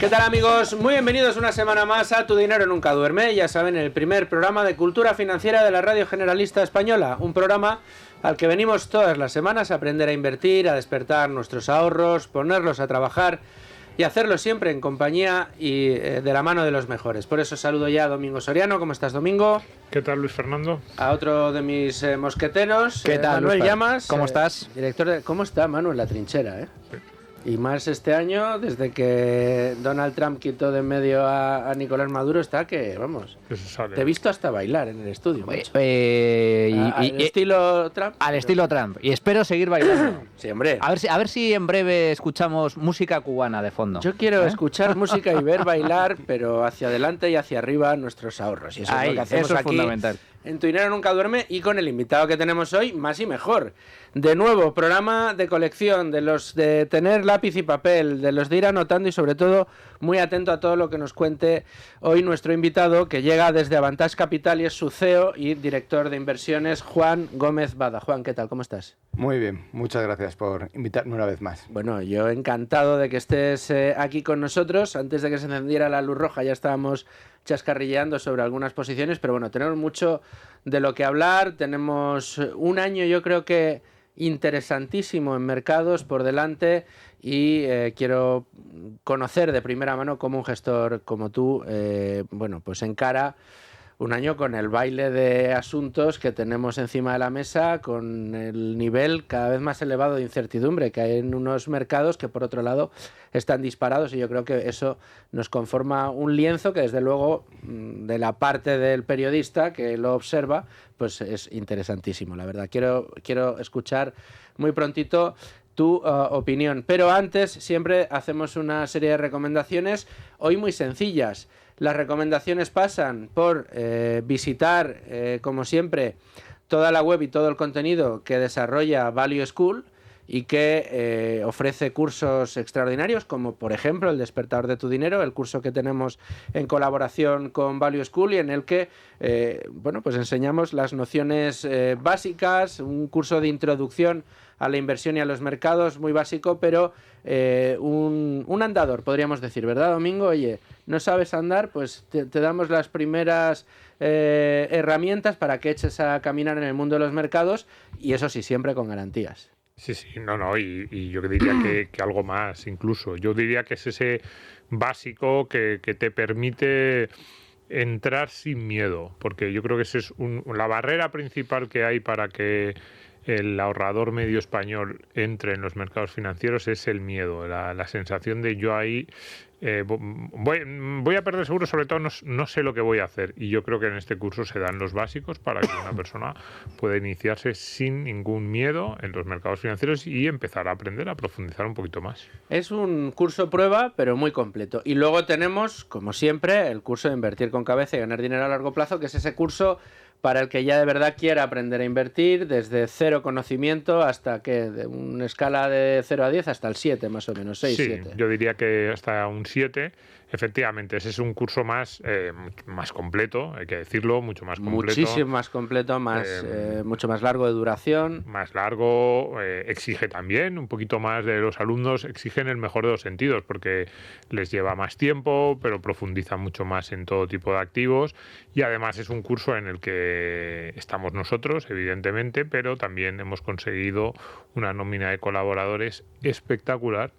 ¿Qué tal, amigos? Muy bienvenidos una semana más a Tu Dinero Nunca Duerme. Ya saben, el primer programa de cultura financiera de la Radio Generalista Española. Un programa al que venimos todas las semanas a aprender a invertir, a despertar nuestros ahorros, ponerlos a trabajar y hacerlo siempre en compañía y de la mano de los mejores. Por eso saludo ya a Domingo Soriano. ¿Cómo estás, Domingo? ¿Qué tal, Luis Fernando? A otro de mis mosqueteros. ¿Qué tal, Manuel Luis? Llamas. ¿Cómo estás? Director de... ¿Cómo está, Manu, en la trinchera, Sí. Y más este año, desde que Donald Trump quitó de en medio a Nicolás Maduro, está que, vamos, te he visto hasta bailar en el estudio. ¿Al estilo Trump? Al estilo Trump. Y espero seguir bailando. Sí, hombre. A ver si en breve escuchamos música cubana de fondo. Yo quiero escuchar música y ver bailar, pero hacia adelante y hacia arriba nuestros ahorros. Y eso es lo que hacemos eso es aquí fundamental. en Tu Dinero Nunca Duerme, y con el invitado que tenemos hoy, más y mejor. De nuevo, programa de colección, de los de tener lápiz y papel, de los de ir anotando y sobre todo muy atento a todo lo que nos cuente hoy nuestro invitado, que llega desde Avantage Capital y es su CEO y director de inversiones, Juan Gómez Bada. Juan, ¿qué tal? ¿Cómo estás? Muy bien, muchas gracias por invitarme una vez más. Bueno, yo encantado de que estés aquí con nosotros. Antes de que se encendiera la luz roja ya estábamos chascarrilleando sobre algunas posiciones, pero bueno, tenemos mucho de lo que hablar. Tenemos un año, yo creo que interesantísimo en mercados por delante, y quiero conocer de primera mano cómo un gestor como tú, bueno, pues encara un año con el baile de asuntos que tenemos encima de la mesa, con el nivel cada vez más elevado de incertidumbre que hay en unos mercados que, por otro lado, están disparados, y yo creo que eso nos conforma un lienzo que, desde luego, de la parte del periodista que lo observa, pues es interesantísimo, la verdad. Quiero escuchar muy prontito tu opinión, pero antes siempre hacemos una serie de recomendaciones, hoy muy sencillas. Las recomendaciones pasan por visitar, como siempre, toda la web y todo el contenido que desarrolla Value School y que ofrece cursos extraordinarios, como por ejemplo el Despertador de tu Dinero, el curso que tenemos en colaboración con Value School y en el que bueno, pues enseñamos las nociones básicas, un curso de introducción a la inversión y a los mercados muy básico, pero un andador, podríamos decir, ¿verdad, Domingo? Oye, ¿no sabes andar? Pues te damos las primeras herramientas para que eches a caminar en el mundo de los mercados, y eso sí, siempre con garantías. Sí, y yo diría que algo más incluso. Yo diría que es ese básico que te permite entrar sin miedo, porque yo creo que esa es la barrera principal que hay para que el ahorrador medio español entre en los mercados financieros, es el miedo, la sensación de yo ahí voy a perder seguro, sobre todo no sé lo que voy a hacer, y yo creo que en este curso se dan los básicos para que una persona pueda iniciarse sin ningún miedo en los mercados financieros y empezar a aprender a profundizar un poquito más. Es un curso prueba, pero muy completo. Y luego tenemos, como siempre, el curso de Invertir con Cabeza y Ganar Dinero a Largo Plazo, que es ese curso para el que ya de verdad quiera aprender a invertir, desde cero conocimiento hasta que, de una escala de 0 a 10 hasta el 7, más o menos, 6, sí, 7. Yo diría que hasta un 7. Efectivamente, ese es un curso más completo, hay que decirlo, mucho más completo. Muchísimo más completo, mucho más largo de duración. Más largo, exige también un poquito más de los alumnos, exigen el mejor de los sentidos, porque les lleva más tiempo, pero profundizan mucho más en todo tipo de activos, y además es un curso en el que estamos nosotros, evidentemente, pero también hemos conseguido una nómina de colaboradores espectacular.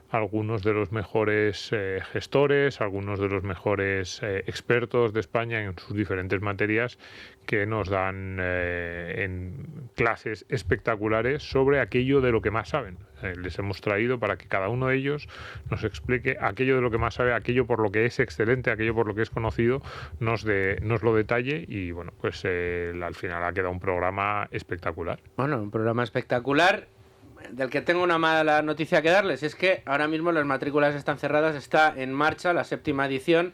Algunos de los mejores gestores, algunos de los mejores expertos de España en sus diferentes materias, que nos dan en clases espectaculares sobre aquello de lo que más saben. Les hemos traído para que cada uno de ellos nos explique aquello de lo que más sabe, aquello por lo que es excelente, aquello por lo que es conocido, nos lo detalle, y bueno, pues al final ha quedado un programa espectacular. Bueno, un programa espectacular, del que tengo una mala noticia que darles, es que ahora mismo las matrículas están cerradas, está en marcha la 7ª edición.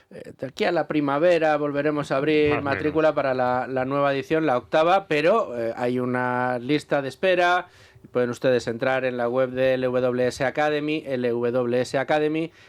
De aquí a la primavera volveremos a abrir matrícula para la nueva edición, la 8ª, pero hay una lista de espera Pueden ustedes entrar en la web de LWS Academy,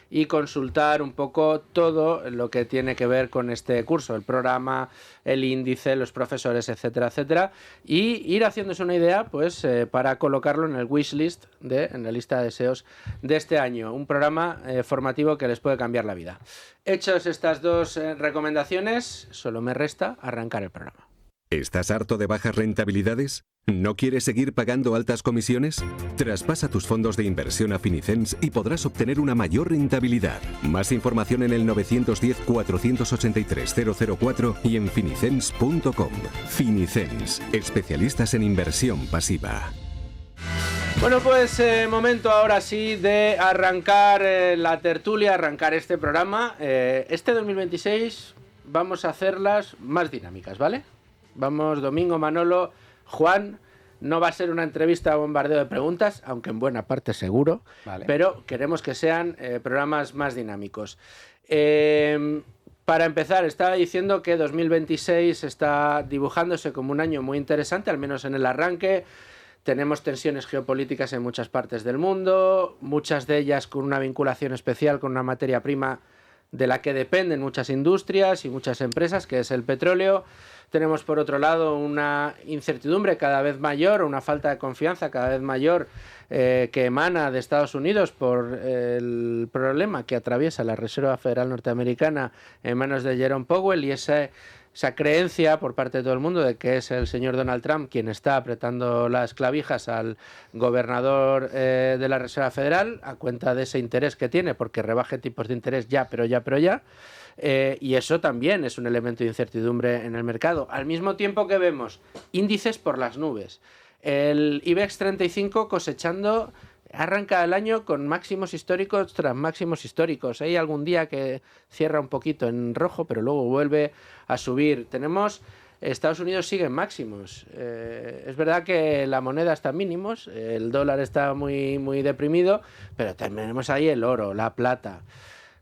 y consultar un poco todo lo que tiene que ver con este curso, el programa, el índice, los profesores, etcétera, etcétera, y ir haciéndose una idea pues para colocarlo en el wishlist, en la lista de deseos de este año. Un programa formativo que les puede cambiar la vida. Hechos estas dos recomendaciones, solo me resta arrancar el programa. ¿Estás harto de bajas rentabilidades? ¿No quieres seguir pagando altas comisiones? Traspasa tus fondos de inversión a Finicens y podrás obtener una mayor rentabilidad. Más información en el 910-483-004 y en finicens.com. Finicens, especialistas en inversión pasiva. Bueno, pues momento ahora sí de arrancar la tertulia, arrancar este programa. Este 2026 vamos a hacerlas más dinámicas, ¿vale? Vamos, Domingo, Manolo, Juan, no va a ser una entrevista a bombardeo de preguntas, aunque en buena parte seguro, vale, pero queremos que sean programas más dinámicos. Para empezar, estaba diciendo que 2026 está dibujándose como un año muy interesante, al menos en el arranque. Tenemos tensiones geopolíticas en muchas partes del mundo, muchas de ellas con una vinculación especial con una materia prima de la que dependen muchas industrias y muchas empresas, que es el petróleo. Tenemos, por otro lado, una incertidumbre cada vez mayor, una falta de confianza cada vez mayor que emana de Estados Unidos por el problema que atraviesa la Reserva Federal Norteamericana en manos de Jerome Powell y esa creencia por parte de todo el mundo de que es el señor Donald Trump quien está apretando las clavijas al gobernador de la Reserva Federal a cuenta de ese interés que tiene porque rebaje tipos de interés ya. Y eso también es un elemento de incertidumbre en el mercado. Al mismo tiempo que vemos índices por las nubes. El IBEX 35 cosechando, arranca el año con máximos históricos tras máximos históricos. Hay algún día que cierra un poquito en rojo, pero luego vuelve a subir. Estados Unidos sigue en máximos. Es verdad que la moneda está en mínimos, el dólar está muy, muy deprimido, pero tenemos ahí el oro, la plata.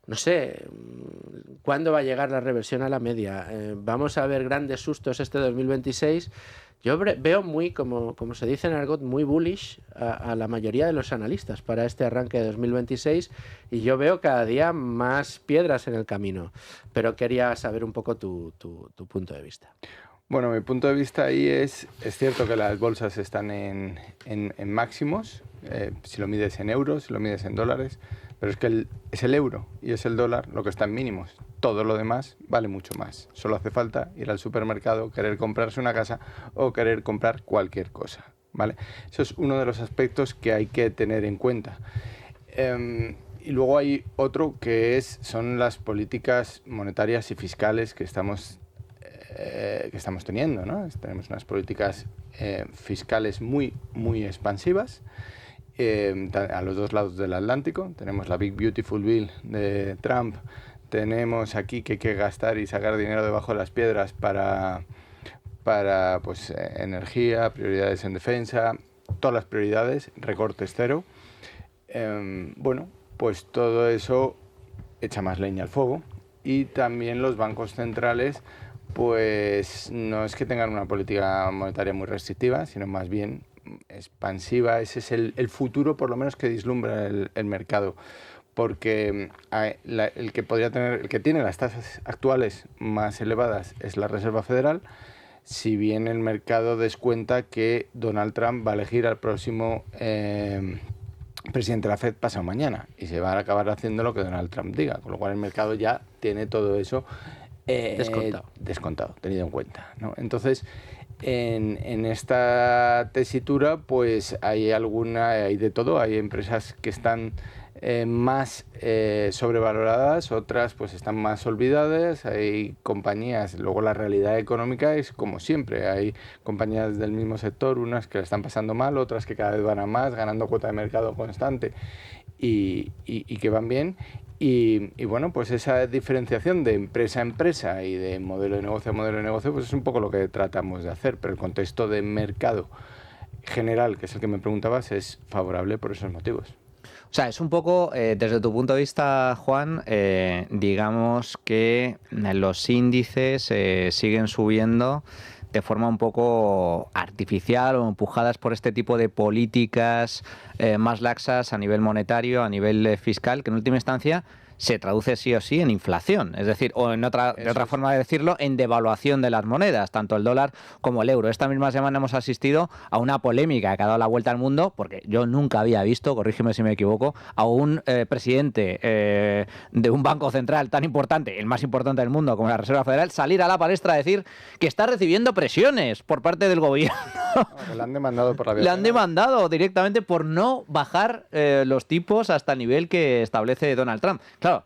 No sé, ¿cuándo va a llegar la reversión a la media? Vamos a ver grandes sustos este 2026. Yo veo muy, como se dice en argot, muy bullish a la mayoría de los analistas para este arranque de 2026 y yo veo cada día más piedras en el camino. Pero quería saber un poco tu punto de vista. Bueno, mi punto de vista ahí es cierto que las bolsas están en máximos, si lo mides en euros, si lo mides en dólares, pero es que es el euro y es el dólar lo que está en mínimos. Todo lo demás vale mucho más. Solo hace falta ir al supermercado, querer comprarse una casa o querer comprar cualquier cosa, ¿vale? Eso es uno de los aspectos que hay que tener en cuenta. Y luego hay otro que son las políticas monetarias y fiscales que estamos teniendo, ¿no? Tenemos unas políticas fiscales muy, muy expansivas a los dos lados del Atlántico. Tenemos la Big Beautiful Bill de Trump, tenemos aquí que hay que gastar y sacar dinero debajo de las piedras para pues, energía, prioridades en defensa, todas las prioridades, recortes cero. Bueno, pues todo eso echa más leña al fuego y también los bancos centrales pues no es que tengan una política monetaria muy restrictiva, sino más bien expansiva. Ese es el futuro, por lo menos, que vislumbra el mercado. Porque el que tiene las tasas actuales más elevadas es la Reserva Federal, si bien el mercado descuenta que Donald Trump va a elegir al próximo presidente de la Fed pasado mañana y se va a acabar haciendo lo que Donald Trump diga, con lo cual el mercado ya tiene todo eso descontado, tenido en cuenta, ¿no? Entonces, en esta tesitura, pues hay de todo. Hay empresas que están más sobrevaloradas, otras pues están más olvidadas. Hay compañías, luego la realidad económica es como siempre. Hay compañías del mismo sector, unas que la están pasando mal, otras que cada vez van a más, ganando cuota de mercado constante y que van bien. Y bueno, pues esa diferenciación de empresa a empresa y de modelo de negocio a modelo de negocio, pues es un poco lo que tratamos de hacer, pero el contexto de mercado general, que es el que me preguntabas, es favorable por esos motivos. O sea, es un poco, desde tu punto de vista, Juan, digamos que los índices siguen subiendo de forma un poco artificial o empujadas por este tipo de políticas más laxas a nivel monetario, a nivel fiscal, que en última instancia se traduce sí o sí en inflación, es decir, o de otra forma de decirlo, en devaluación de las monedas, tanto el dólar como el euro. Esta misma semana hemos asistido a una polémica que ha dado la vuelta al mundo, porque yo nunca había visto, corrígeme si me equivoco, a un presidente de un banco central tan importante, el más importante del mundo como la Reserva Federal, salir a la palestra a decir que está recibiendo presiones por parte del gobierno. Le han demandado por la vía Le han penal. demandado directamente por no bajar los tipos hasta el nivel que establece Donald Trump. Claro,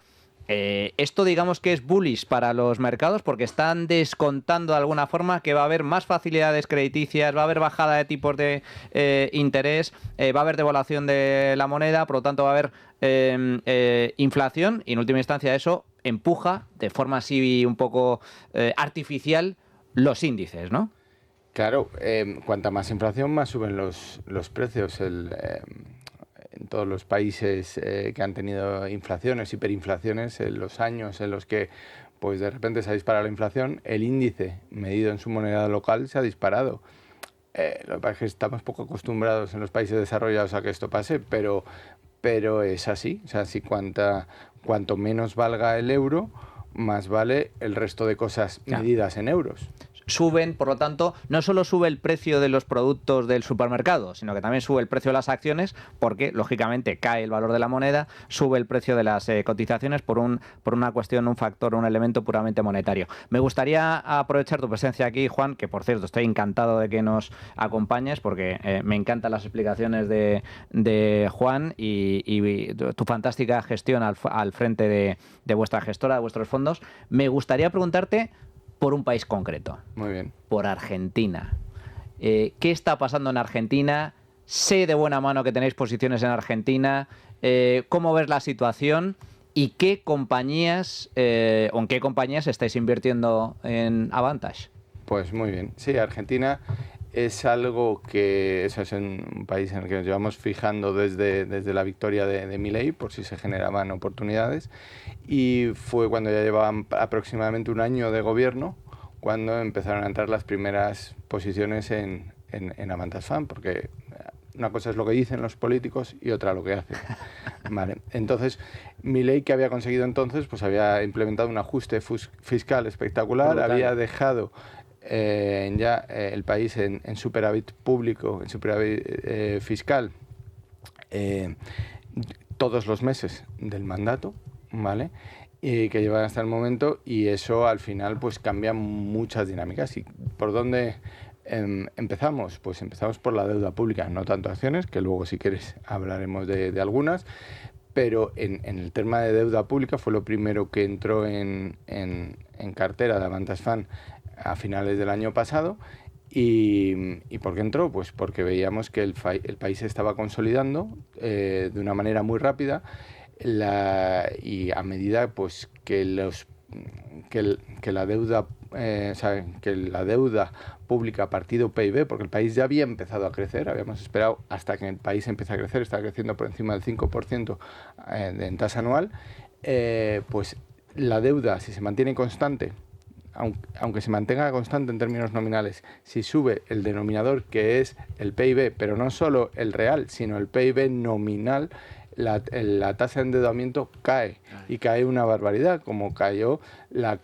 esto digamos que es bullish para los mercados porque están descontando de alguna forma que va a haber más facilidades crediticias, va a haber bajada de tipos de interés, va a haber devaluación de la moneda, por lo tanto va a haber inflación y en última instancia eso empuja de forma así un poco artificial los índices, ¿no? Claro, cuanta más inflación, más suben los precios. En todos los países que han tenido inflaciones, hiperinflaciones, en los años en los que pues de repente se ha disparado la inflación, el índice medido en su moneda local se ha disparado. Lo que pasa es que estamos poco acostumbrados en los países desarrollados a que esto pase, pero es así. O sea, si cuanto menos valga el euro, más vale el resto de cosas medidas en euros. Suben, por lo tanto, no solo sube el precio de los productos del supermercado, sino que también sube el precio de las acciones porque, lógicamente, cae el valor de la moneda, sube el precio de las cotizaciones por una cuestión, un factor, un elemento puramente monetario. Me gustaría aprovechar tu presencia aquí, Juan, que por cierto estoy encantado de que nos acompañes porque me encantan las explicaciones de Juan y tu fantástica gestión al frente de vuestra gestora, de vuestros fondos. Me gustaría preguntarte por un país concreto. Muy bien. Por Argentina. ¿Qué está pasando en Argentina? Sé de buena mano que tenéis posiciones en Argentina. ¿Cómo ves la situación? ¿Y qué compañías, o en qué compañías estáis invirtiendo en Avantage? Pues muy bien. Sí, Argentina es algo que es un país en el que nos llevamos fijando desde la victoria de Milei, por si se generaban oportunidades, y fue cuando ya llevaban aproximadamente un año de gobierno cuando empezaron a entrar las primeras posiciones en Avantage Fund, porque una cosa es lo que dicen los políticos y otra lo que hacen. Vale. Entonces, Milei, que había conseguido entonces, pues había implementado un ajuste fiscal espectacular, brutal. Había dejado el país en superávit público, en superávit fiscal, todos los meses del mandato, ¿vale? Y que llevan hasta el momento, y eso al final pues cambia muchas dinámicas. ¿Y por dónde empezamos? Pues empezamos por la deuda pública, no tanto acciones, que luego si quieres hablaremos de algunas, pero en el tema de deuda pública fue lo primero que entró en cartera de Avantage Fund a finales del año pasado. ¿Y por qué entró? Pues porque veíamos que el país se estaba consolidando de una manera muy rápida y a medida pues que la deuda pública partido PIB, porque el país ya había empezado a crecer, habíamos esperado hasta que el país empiece a crecer, está creciendo por encima del 5% en tasa anual, pues la deuda, si se mantiene constante, aunque se mantenga constante en términos nominales, si sube el denominador, que es el PIB, pero no solo el real, sino el PIB nominal, la tasa de endeudamiento cae, y cae una barbaridad, como cayó la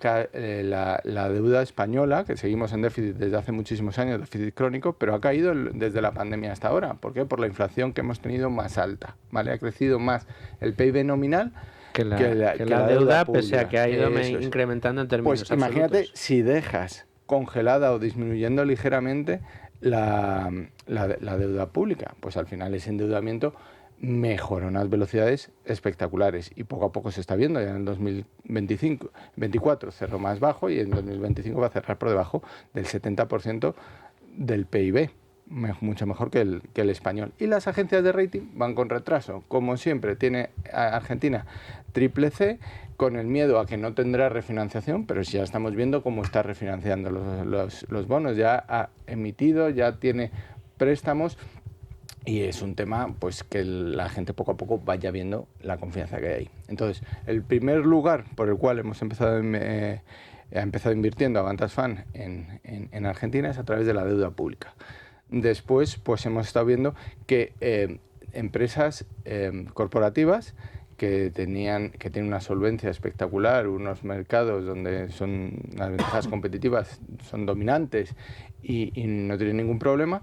deuda española, que seguimos en déficit desde hace muchísimos años, déficit crónico, pero ha caído desde la pandemia hasta ahora. ¿Por qué? Por la inflación que hemos tenido más alta, ¿vale? Ha crecido más el PIB nominal que la deuda pese a que ha ido incrementando en términos pues absolutos. Imagínate si dejas congelada o disminuyendo ligeramente la deuda pública, pues al final ese endeudamiento mejora unas velocidades espectaculares, y poco a poco se está viendo. Ya en el 2024 cerró más bajo, y en 2025 va a cerrar por debajo del 70% del PIB. Mucho mejor que el español. Y las agencias de rating van con retraso. Como siempre, tiene Argentina triple C, con el miedo a que no tendrá refinanciación, pero si ya estamos viendo cómo está refinanciando los bonos. Ya ha emitido, ya tiene préstamos, y es un tema pues que la gente poco a poco vaya viendo la confianza que hay ahí. Entonces, el primer lugar por el cual hemos empezado a ha empezado invirtiendo Avantas Fund en Argentina es a través de la deuda pública. Después, pues hemos estado viendo que empresas corporativas que tienen una solvencia espectacular, unos mercados donde las ventajas competitivas son dominantes y no tienen ningún problema,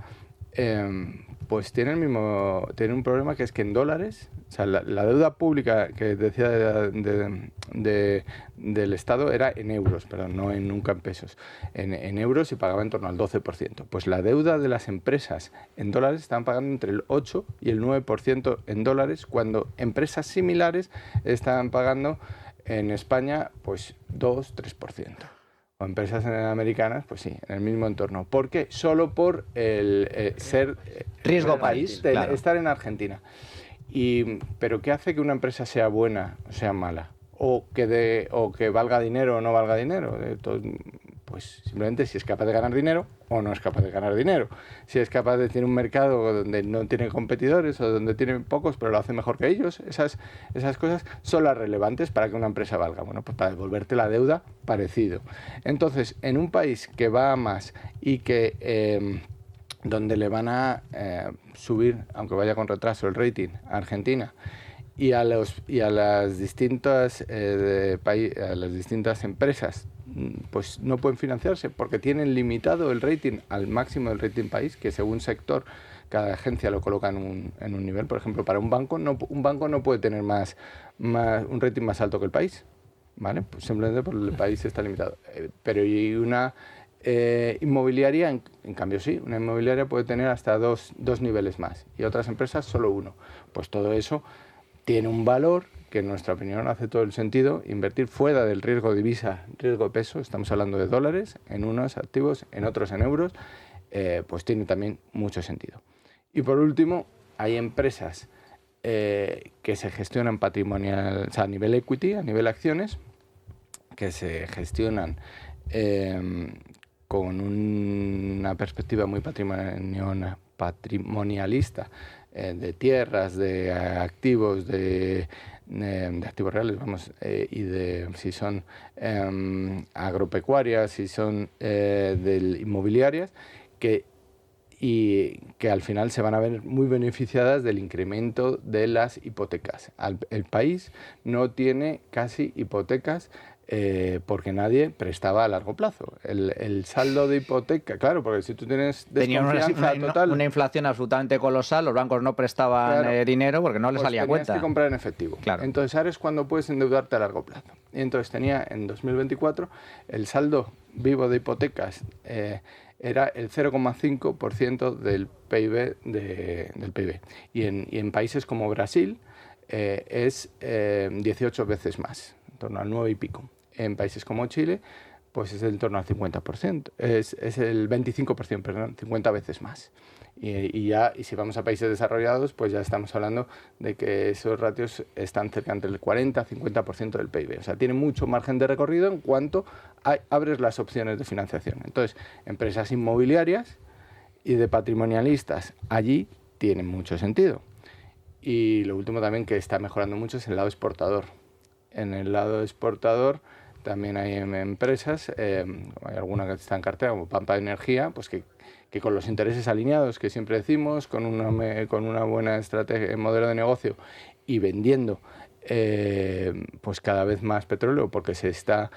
pues tienen un problema, que es que en dólares, o sea, la deuda pública que decía del Estado era en euros, pero no nunca en pesos, en euros, y pagaba en torno al 12%. Pues la deuda de las empresas en dólares estaban pagando entre el 8 y el 9% en dólares, cuando empresas similares estaban pagando en España pues 2-3%. O empresas americanas, pues sí, en el mismo entorno. ¿Por qué? Solo por el ser riesgo país, claro. Estar en Argentina. Pero ¿qué hace que una empresa sea buena o sea mala? O que valga dinero o no valga dinero. Pues simplemente si es capaz de ganar dinero o no es capaz de ganar dinero. Si es capaz de tener un mercado donde no tiene competidores o donde tiene pocos pero lo hace mejor que ellos, esas cosas son las relevantes para que una empresa valga. Bueno, pues para devolverte la deuda, parecido. Entonces, en un país que va a más y que donde le van a subir, aunque vaya con retraso, el rating a Argentina, y a las distintas empresas, pues no pueden financiarse porque tienen limitado el rating al máximo del rating país, que según sector cada agencia lo coloca en un nivel. Por ejemplo, para un banco no puede tener un rating más alto que el país, ¿vale? Pues simplemente porque el país está limitado. Pero y una inmobiliaria, en cambio sí, una inmobiliaria puede tener hasta dos niveles más y otras empresas solo uno. Pues todo eso tiene un valor que en nuestra opinión hace todo el sentido. Invertir fuera del riesgo divisa, riesgo de peso, estamos hablando de dólares, en unos activos, en otros en euros, pues tiene también mucho sentido. Y por último, hay empresas que se gestionan patrimonial, o sea, a nivel equity, a nivel acciones, que se gestionan con una perspectiva muy patrimonialista, de tierras, de activos, de activos reales, vamos, y de si son agropecuarias, si son inmobiliarias, que al final se van a ver muy beneficiadas del incremento de las hipotecas. El país no tiene casi hipotecas porque nadie prestaba a largo plazo. El saldo de hipoteca, claro, porque si tú tienes desconfianza total... Una inflación absolutamente colosal, los bancos no prestaban dinero porque no les salía cuenta. Tenías que comprar en efectivo. Claro. Entonces ahora es cuando puedes endeudarte a largo plazo. Y entonces tenía en 2024 el saldo vivo de hipotecas era el 0,5% del PIB del PIB. Y en países como Brasil es 18 veces más, en torno al 9 y pico. En países como Chile, pues es en torno al 50%, es el 25%, perdón, 50 veces más. Y si vamos a países desarrollados, pues ya estamos hablando de que esos ratios están cerca entre el 40-50% del PIB. O sea, tiene mucho margen de recorrido en cuanto abres las opciones de financiación. Entonces, empresas inmobiliarias y de patrimonialistas, allí tienen mucho sentido. Y lo último también que está mejorando mucho es el lado exportador. En el lado exportador también hay empresas, hay alguna que está en cartera, como Pampa Energía, pues que con los intereses alineados que siempre decimos, con una buena estrategia, modelo de negocio y vendiendo pues cada vez más petróleo, porque está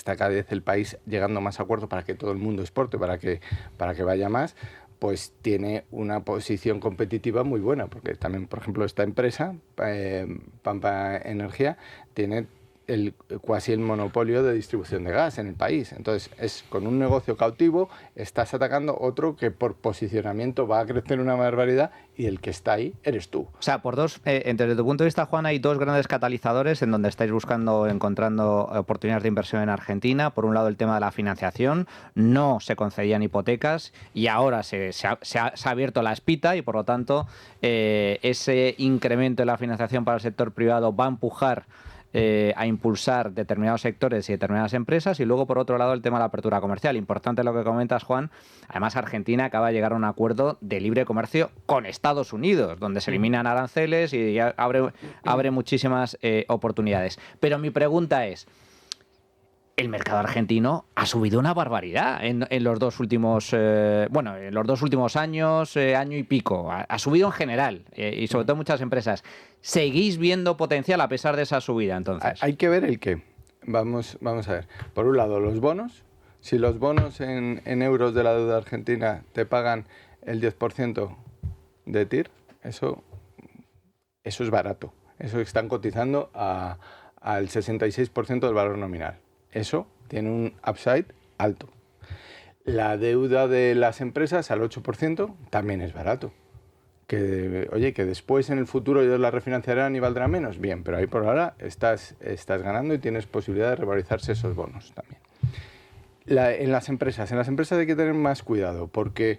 cada vez el país llegando más a acuerdo para que todo el mundo exporte, para que vaya más, pues tiene una posición competitiva muy buena, porque también, por ejemplo, esta empresa, Pampa Energía, tiene casi el monopolio de distribución de gas en el país. Entonces, es con un negocio cautivo, estás atacando otro que por posicionamiento va a crecer una barbaridad y el que está ahí eres tú. O sea, desde tu punto de vista, Juan, hay dos grandes catalizadores en donde estáis encontrando oportunidades de inversión en Argentina. Por un lado, el tema de la financiación. No se concedían hipotecas y ahora se ha abierto la espita y, por lo tanto, ese incremento de la financiación para el sector privado va a empujar a impulsar determinados sectores y determinadas empresas, y luego, por otro lado, el tema de la apertura comercial. Importante lo que comentas, Juan. Además, Argentina acaba de llegar a un acuerdo de libre comercio con Estados Unidos, donde se eliminan aranceles y ya abre muchísimas oportunidades. Pero mi pregunta es, el mercado argentino ha subido una barbaridad en los dos últimos años, año y pico. Ha subido en general y sobre todo muchas empresas. ¿Seguís viendo potencial a pesar de esa subida, entonces? Hay que ver el qué. Vamos a ver. Por un lado, los bonos. Si los bonos en euros de la deuda argentina te pagan el 10% de TIR, eso es barato. Eso están cotizando al 66% del valor nominal. Eso tiene un upside alto. La deuda de las empresas al 8% también es barato. Que después en el futuro ellos la refinanciarán y valdrá menos. Bien, pero ahí por ahora estás ganando y tienes posibilidad de revalorizarse esos bonos también. En las empresas hay que tener más cuidado porque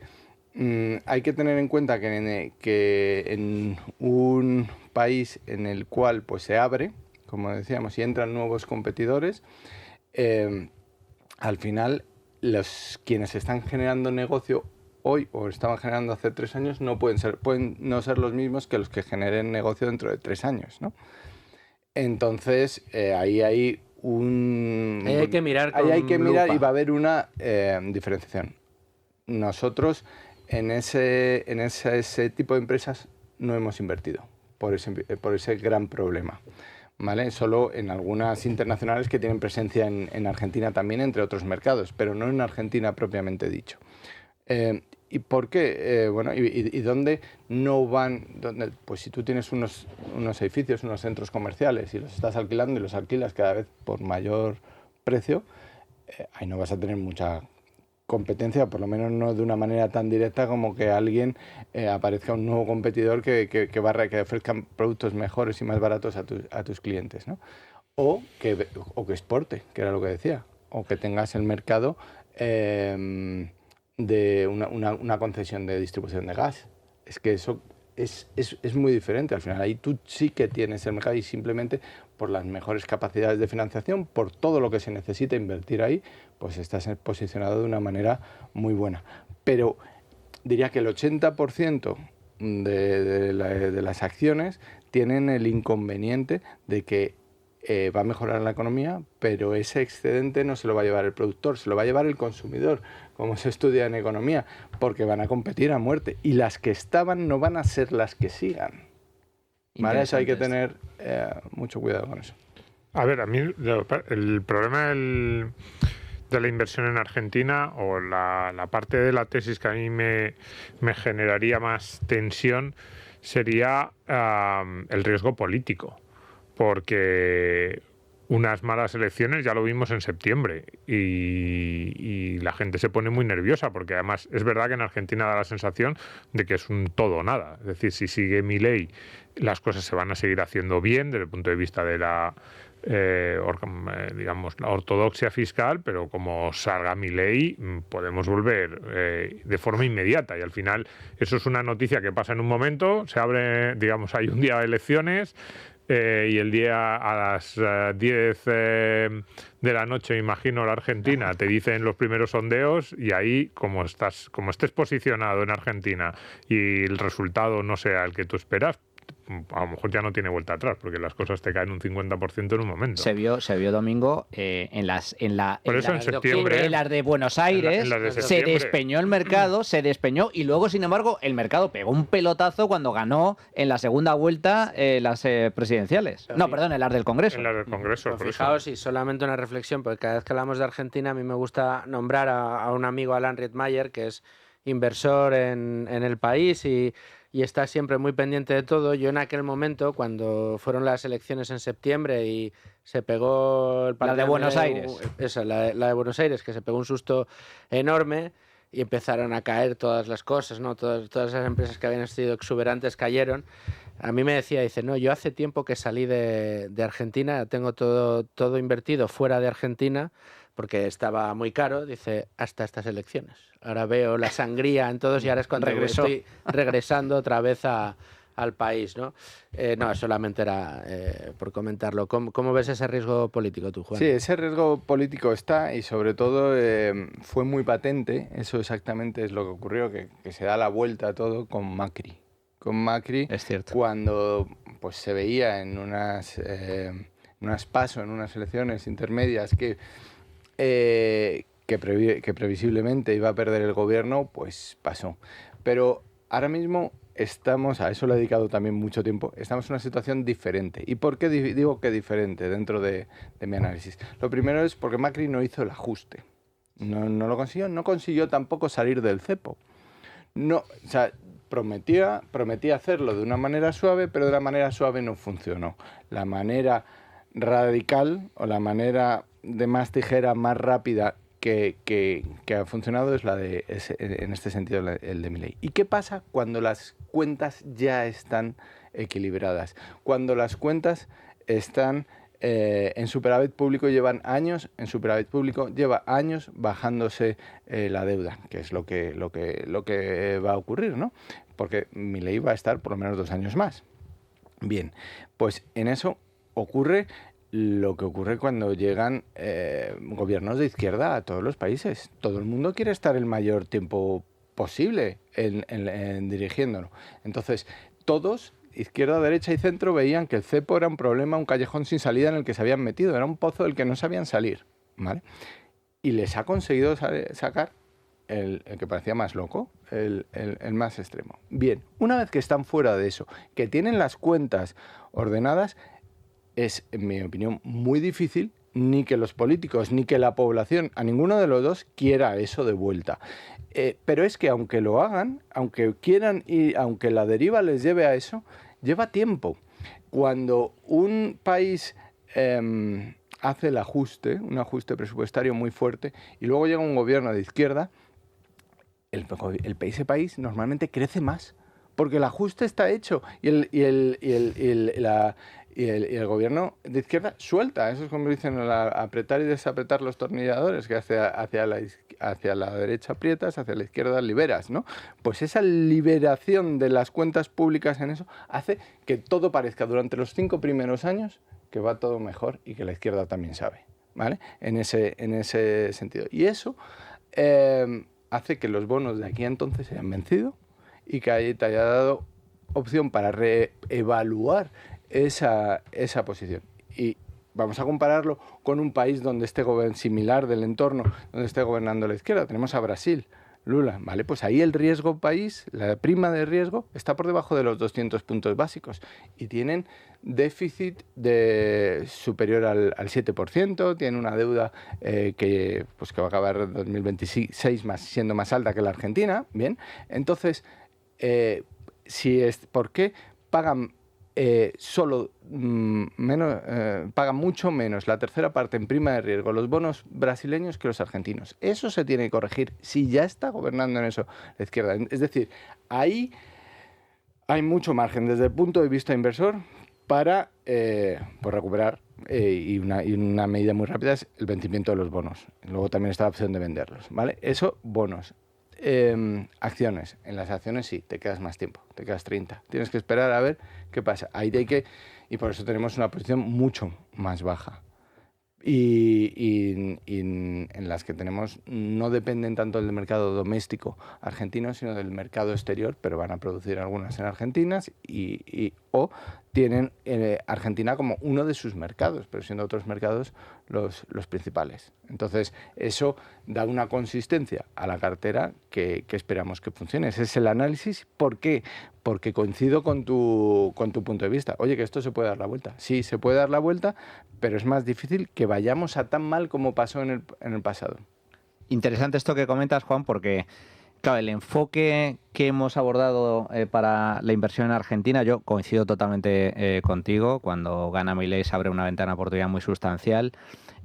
hay que tener en cuenta que en un país en el cual pues se abre, como decíamos, y entran nuevos competidores, al final quienes están generando negocio hoy o estaban generando hace 3 años pueden no ser los mismos que los que generen negocio dentro de 3 años, ¿no? Entonces ahí hay que mirar y va a haber una diferenciación. Nosotros en ese tipo de empresas no hemos invertido por ese gran problema. ¿Vale? Solo en algunas internacionales que tienen presencia en Argentina también, entre otros mercados, pero no en Argentina propiamente dicho. ¿Y por qué? ¿Y dónde no van? Pues si tú tienes unos edificios, unos centros comerciales y los estás alquilando y los alquilas cada vez por mayor precio, ahí no vas a tener mucha competencia, por lo menos no de una manera tan directa como que alguien aparezca un nuevo competidor que ofrezca productos mejores y más baratos a tus clientes, ¿no? O que exporte, que era lo que decía, o que tengas el mercado de una concesión de distribución de gas. Es que eso es muy diferente. Al final ahí tú sí que tienes el mercado y simplemente por las mejores capacidades de financiación, por todo lo que se necesita invertir ahí, pues estás posicionado de una manera muy buena. Pero diría que el 80% de las acciones tienen el inconveniente de que va a mejorar la economía, pero ese excedente no se lo va a llevar el productor, se lo va a llevar el consumidor, como se estudia en economía, porque van a competir a muerte. Y las que estaban no van a ser las que sigan. ¿Vale? Eso hay que tener mucho cuidado con eso. A ver, a mí el problema de la inversión en Argentina, o la parte de la tesis que a mí me generaría más tensión, sería el riesgo político. Porque unas malas elecciones ya lo vimos en septiembre y la gente se pone muy nerviosa, porque además es verdad que en Argentina da la sensación de que es un todo o nada. Es decir, si sigue Milei, las cosas se van a seguir haciendo bien desde el punto de vista de la la ortodoxia fiscal, pero como salga Milei podemos volver de forma inmediata, y al final eso es una noticia que pasa en un momento, se abre, hay un día de elecciones, y el día a las 10 de la noche, imagino, la Argentina, te dicen los primeros sondeos, y ahí, como estés posicionado en Argentina y el resultado no sea el que tú esperas, a lo mejor ya no tiene vuelta atrás, porque las cosas te caen un 50% en un momento. Se vio domingo en las de Buenos Aires, se despeñó el mercado, y luego, sin embargo, el mercado pegó un pelotazo cuando ganó en la segunda vuelta las presidenciales. En las del Congreso. En las del Congreso. Fijaos, y solamente una reflexión, porque cada vez que hablamos de Argentina, a mí me gusta nombrar a un amigo, Alan Riedmayer, que es inversor en el país y está siempre muy pendiente de todo. Yo en aquel momento, cuando fueron las elecciones en septiembre y se pegó el partido... La de Buenos Aires. La de Buenos Aires, que se pegó un susto enorme y empezaron a caer todas las cosas, ¿no? Todas esas empresas que habían sido exuberantes cayeron. A mí me decía, no, yo hace tiempo que salí de Argentina, tengo todo invertido fuera de Argentina, porque estaba muy caro, dice, hasta estas elecciones. Ahora veo la sangría en todos y ahora es cuando estoy regresando otra vez a al país, ¿no? No, solamente era por comentarlo. ¿Cómo ves ese riesgo político tú, Juan? Sí, ese riesgo político está y sobre todo fue muy patente, eso exactamente es lo que ocurrió, que se da la vuelta a todo con Macri. Con Macri, Es cierto. cuando pues, se veía en unas PASO, en unas elecciones intermedias que previsiblemente iba a perder el gobierno, pues pasó. Pero ahora mismo estamos, a eso le he dedicado también mucho tiempo, estamos en una situación diferente. ¿Y por qué digo que diferente dentro de mi análisis? Lo primero es porque Macri no hizo el ajuste. No lo consiguió, no consiguió tampoco salir del cepo. No, o sea, prometía hacerlo de una manera suave, pero de la manera suave no funcionó. La manera radical o la manera de más tijera, más rápida que ha funcionado es en este sentido el de Milei. ¿Y qué pasa cuando las cuentas ya están equilibradas? Cuando las cuentas están en superávit público, llevan años en superávit público, lleva años bajándose la deuda, que es lo que va a ocurrir, ¿no? Porque Milei va a estar por lo menos 2 años más. Bien, pues en eso ocurre lo que ocurre cuando llegan gobiernos de izquierda a todos los países. Todo el mundo quiere estar el mayor tiempo posible en dirigiéndolo. Entonces, todos, izquierda, derecha y centro, veían que el cepo era un problema, un callejón sin salida en el que se habían metido. Era un pozo del que no sabían salir, ¿vale? Y les ha conseguido sacar el que parecía más loco, el más extremo. Bien, una vez que están fuera de eso, que tienen las cuentas ordenadas, es, en mi opinión, muy difícil ni que los políticos ni que la población, a ninguno de los dos, quiera eso de vuelta. Pero es que aunque lo hagan, aunque quieran y aunque la deriva les lleve a eso, lleva tiempo. Cuando un país hace el ajuste, un ajuste presupuestario muy fuerte, y luego llega un gobierno de izquierda, ese país normalmente crece más, porque el ajuste está hecho y el gobierno de izquierda suelta. Eso es como dicen, apretar y desapretar los tornilladores, que hacia la derecha aprietas, hacia la izquierda liberas, ¿no? Pues esa liberación de las cuentas públicas en eso hace que todo parezca durante los 5 primeros años que va todo mejor y que la izquierda también sabe, ¿vale? En ese sentido. Y eso hace que los bonos de aquí a entonces se hayan vencido y que te haya dado opción para reevaluar esa posición. Y vamos a compararlo con un país donde esté similar del entorno, donde esté gobernando la izquierda. Tenemos a Brasil, Lula, ¿vale? Pues ahí el riesgo país, la prima de riesgo, está por debajo de los 200 puntos básicos y tienen déficit superior al 7%, tienen una deuda que va a acabar en 2026 siendo más alta que la Argentina, ¿bien? Entonces, ¿por qué pagan pagan mucho menos la tercera parte en prima de riesgo los bonos brasileños que los argentinos? Eso se tiene que corregir si ya está gobernando en eso la izquierda. Es decir, ahí hay mucho margen desde el punto de vista inversor para recuperar y una medida muy rápida es el vencimiento de los bonos. Luego también está la opción de venderlos, ¿vale? Eso, bonos. Acciones. En las acciones sí, te quedas más tiempo, te quedas 30. Tienes que esperar a ver qué pasa. Y por eso tenemos una posición mucho más baja. Y en las que tenemos no dependen tanto del mercado doméstico argentino, sino del mercado exterior, pero van a producir algunas en Argentina o tienen Argentina como uno de sus mercados, pero siendo otros mercados los principales. Entonces, eso da una consistencia a la cartera que esperamos que funcione. Ese es el análisis. ¿Por qué? Porque coincido con tu punto de vista. Oye, que esto se puede dar la vuelta. Sí, se puede dar la vuelta, pero es más difícil que vayamos a tan mal como pasó en el pasado. Interesante esto que comentas, Juan, porque claro, el enfoque que hemos abordado para la inversión en Argentina, yo coincido totalmente contigo. Cuando gana Milei se abre una ventana de oportunidad muy sustancial.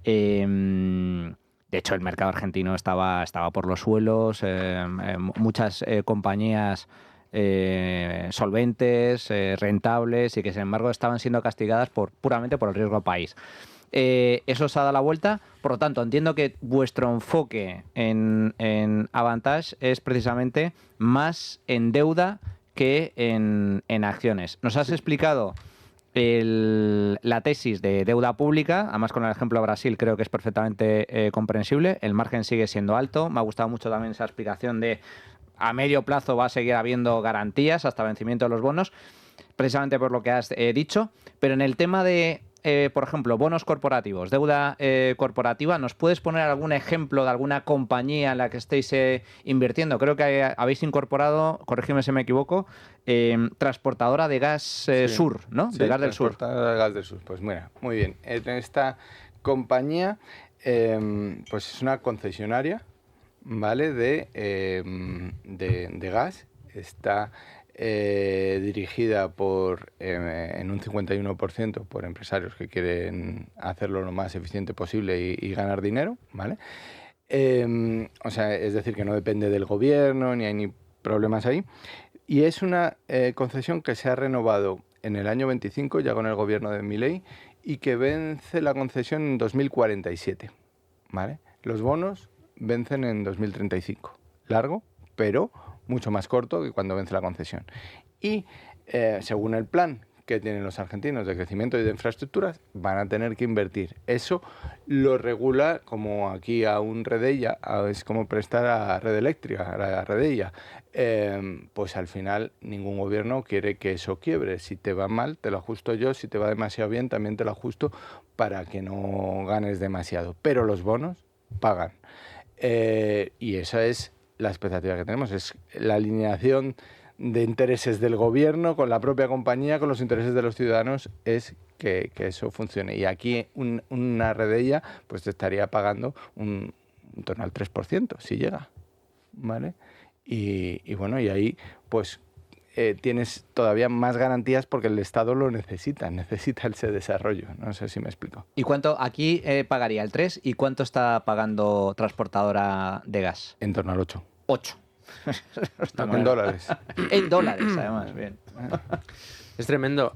De hecho, el mercado argentino estaba por los suelos, muchas compañías solventes, rentables y que sin embargo estaban siendo castigadas puramente por el riesgo país. Eso se ha dado la vuelta, por lo tanto entiendo que vuestro enfoque en Avantage es precisamente más en deuda que en acciones. Nos has explicado la tesis de deuda pública, además con el ejemplo de Brasil creo que es perfectamente comprensible, el margen sigue siendo alto, me ha gustado mucho también esa explicación de a medio plazo va a seguir habiendo garantías hasta vencimiento de los bonos, precisamente por lo que has dicho, pero en el tema de, por ejemplo, bonos corporativos, deuda corporativa, ¿nos puedes poner algún ejemplo de alguna compañía en la que estéis invirtiendo? Creo que habéis incorporado, corrígeme si me equivoco, transportadora de gas sur, ¿no? Sí, de gas del sur. transportadora de gas del sur. Pues mira, muy bien. Esta compañía pues es una concesionaria, ¿vale? De gas. Está dirigida en un 51% por empresarios que quieren hacerlo lo más eficiente posible y ganar dinero, ¿vale? O sea, es decir, que no depende del gobierno, ni hay ni problemas ahí. Y es una concesión que se ha renovado en el año 25, ya con el gobierno de Milei, y que vence la concesión en 2047, ¿vale? Los bonos vencen en 2035. Largo, pero mucho más corto que cuando vence la concesión. Y según el plan que tienen los argentinos de crecimiento y de infraestructuras, van a tener que invertir. Eso lo regula como aquí a un Redella, es como prestar a Red Eléctrica, a Redella. Pues al final ningún gobierno quiere que eso quiebre. Si te va mal, te lo ajusto yo. Si te va demasiado bien, también te lo ajusto para que no ganes demasiado. Pero los bonos pagan. Y esa es la expectativa que tenemos, es la alineación de intereses del gobierno con la propia compañía, con los intereses de los ciudadanos, es que eso funcione. Y aquí una Redella pues te estaría pagando en torno al 3%, si llega, ¿vale? Y bueno, y ahí pues tienes todavía más garantías porque el Estado lo necesita ese desarrollo. No sé si me explico. ¿Y cuánto aquí pagaría el 3 y cuánto está pagando transportadora de gas? En torno al 8. 8. En dólares. En dólares, además, bien. Es tremendo.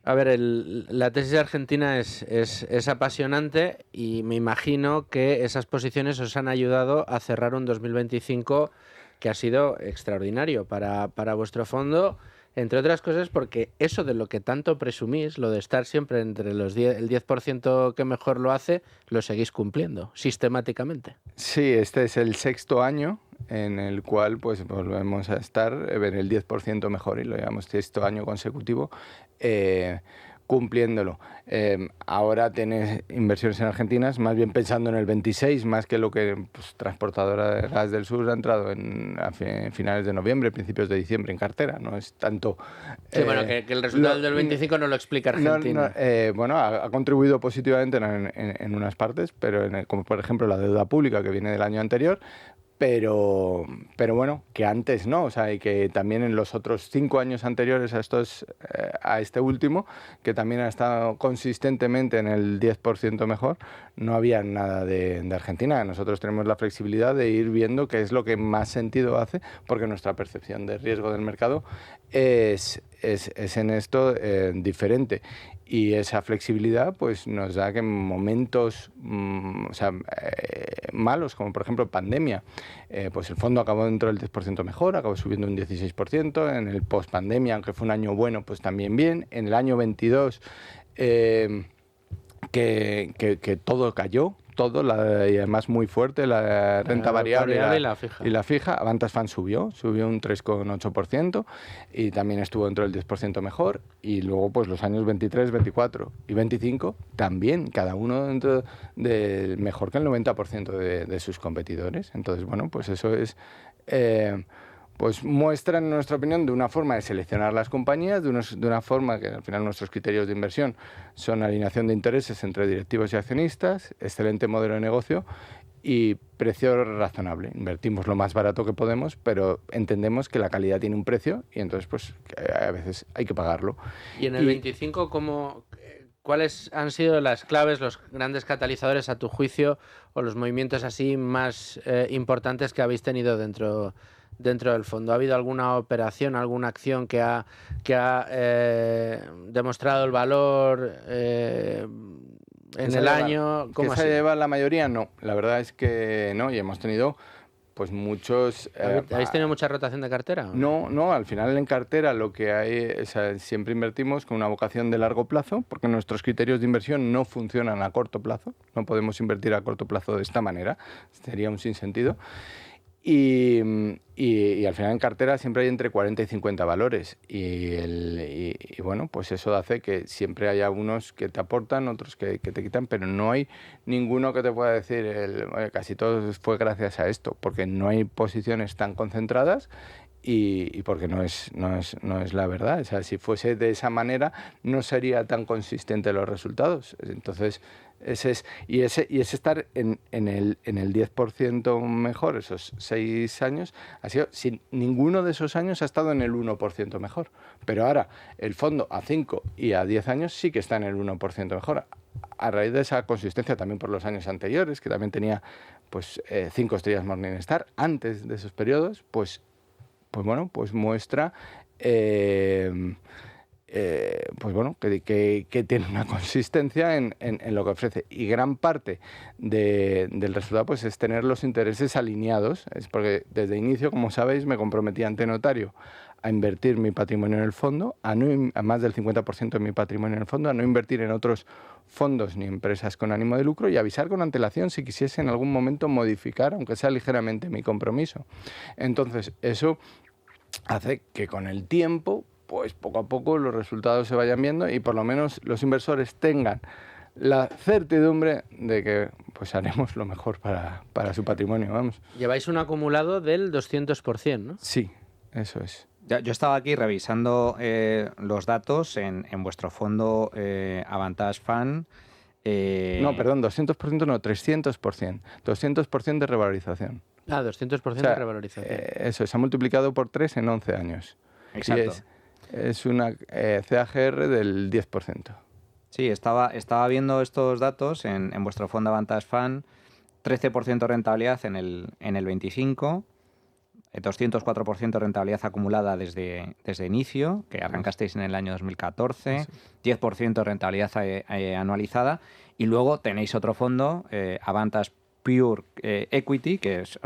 A ver, la tesis argentina es apasionante y me imagino que esas posiciones os han ayudado a cerrar un 2025 que ha sido extraordinario para vuestro fondo, entre otras cosas porque eso de lo que tanto presumís, lo de estar siempre entre el 10% que mejor lo hace, lo seguís cumpliendo sistemáticamente. Sí, este es el 6º año en el cual pues volvemos a estar en el 10% mejor y lo llevamos 6º año consecutivo cumpliéndolo. Ahora tienes inversiones en Argentina, más bien pensando en el 26, más que lo que pues, Transportadora de Gas del Sur ha entrado a finales de noviembre, principios de diciembre en cartera. No es tanto... Sí, bueno, que el resultado del 25 no lo explica Argentina. Bueno, ha contribuido positivamente en unas partes, pero como por ejemplo la deuda pública que viene del año anterior, pero bueno, que antes no, o sea, y que también en los otros 5 años anteriores a este último, que también ha estado consistentemente en el 10% mejor, no había nada de Argentina. Nosotros tenemos la flexibilidad de ir viendo qué es lo que más sentido hace, porque nuestra percepción de riesgo del mercado es en esto diferente. Y esa flexibilidad pues nos da que en momentos malos, como por ejemplo pandemia, pues el fondo acabó dentro del 10% mejor, acabó subiendo un 16%, en el post-pandemia, aunque fue un año bueno, pues también bien, en el año 22 que todo cayó, y además muy fuerte, la renta variable y la fija. Avantas Fan subió un 3,8% y también estuvo dentro del 10% mejor. Y luego pues los años 23, 24 y 25 también, cada uno dentro de mejor que el 90% de sus competidores. Entonces, bueno, pues eso es... pues muestra, en nuestra opinión, de una forma de seleccionar las compañías, de una forma que al final nuestros criterios de inversión son alineación de intereses entre directivos y accionistas, excelente modelo de negocio y precio razonable. Invertimos lo más barato que podemos, pero entendemos que la calidad tiene un precio y entonces pues a veces hay que pagarlo. Y en el 25, ¿cuáles han sido las claves, los grandes catalizadores a tu juicio o los movimientos así más importantes que habéis tenido dentro del fondo? ¿Ha habido alguna operación, alguna acción que ha demostrado el valor en el año? ¿Que se lleva la mayoría? No, la verdad es que no, y hemos tenido pues muchos... ¿Habéis tenido mucha rotación de cartera? No, al final en cartera lo que hay, o sea, siempre invertimos con una vocación de largo plazo, porque nuestros criterios de inversión no funcionan a corto plazo, no podemos invertir a corto plazo de esta manera, sería un sinsentido. Y al final en cartera siempre hay entre 40 y 50 valores y bueno, pues eso hace que siempre haya unos que te aportan, otros que te quitan, pero no hay ninguno que te pueda decir oye, casi todo fue gracias a esto, porque no hay posiciones tan concentradas y porque no es la verdad. O sea, si fuese de esa manera no sería tan consistente los resultados. Entonces, ese es estar en el 10% mejor esos 6 años, ha sido, sin ninguno de esos años ha estado en el 1% mejor. Pero ahora el fondo a 5 y a 10 años sí que está en el 1% mejor. A raíz de esa consistencia también por los años anteriores, que también tenía pues 5 estrellas Morningstar antes de esos periodos, pues bueno, pues muestra pues bueno, que tiene una consistencia en lo que ofrece. Y gran parte del resultado pues es tener los intereses alineados. Es porque desde inicio, como sabéis, me comprometí ante notario a invertir mi patrimonio en el fondo, a más del 50% de mi patrimonio en el fondo, a no invertir en otros fondos ni empresas con ánimo de lucro y avisar con antelación si quisiese en algún momento modificar, aunque sea ligeramente, mi compromiso. Entonces, eso hace que con el tiempo, pues poco a poco los resultados se vayan viendo y por lo menos los inversores tengan la certidumbre de que pues haremos lo mejor para su patrimonio, vamos. Lleváis un acumulado del 200%, ¿no? Sí, eso es. Yo estaba aquí revisando los datos en vuestro fondo Avantage Fund. No, perdón, 200% no, 300%. 200% de revalorización. 200% de revalorización. Eso, se ha multiplicado por 3 en 11 años. Exacto. Y es una CAGR del 10%. Sí, estaba viendo estos datos en vuestro fondo Avantage Fund. 13% rentabilidad en el 25, 204% rentabilidad acumulada desde inicio, que arrancasteis en el año 2014, 10% rentabilidad anualizada, y luego tenéis otro fondo, Avantage Pure Equity, que es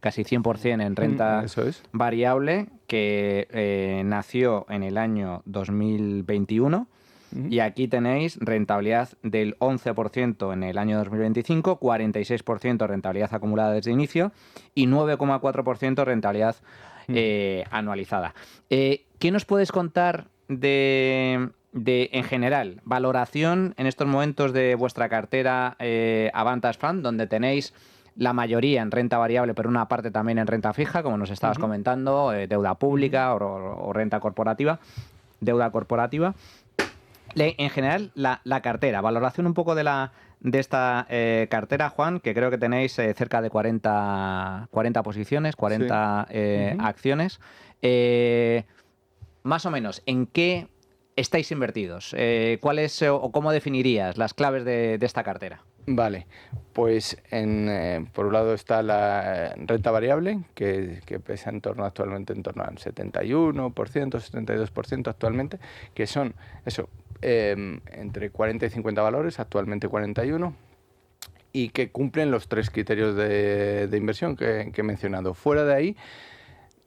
casi 100% en renta variable, que nació en el año 2021. Y aquí tenéis rentabilidad del 11% en el año 2025, 46% rentabilidad acumulada desde inicio y 9,4% rentabilidad anualizada. ¿Qué nos puedes contar de en general, valoración en estos momentos de vuestra cartera Avantage Fund, donde tenéis la mayoría en renta variable, pero una parte también en renta fija, como nos estabas comentando, deuda pública o renta corporativa, deuda corporativa? En general, la cartera, valoración un poco de esta cartera, Juan, que creo que tenéis cerca de 40 posiciones, 40 acciones. Más o menos, ¿en qué estáis invertidos? ¿Cuáles o cómo definirías las claves de esta cartera? Vale, pues por un lado está la renta variable, que pesa actualmente en torno al 71%, 72% actualmente, que son eso, entre 40 y 50 valores, actualmente 41, y que cumplen los 3 criterios de inversión que he mencionado. Fuera de ahí,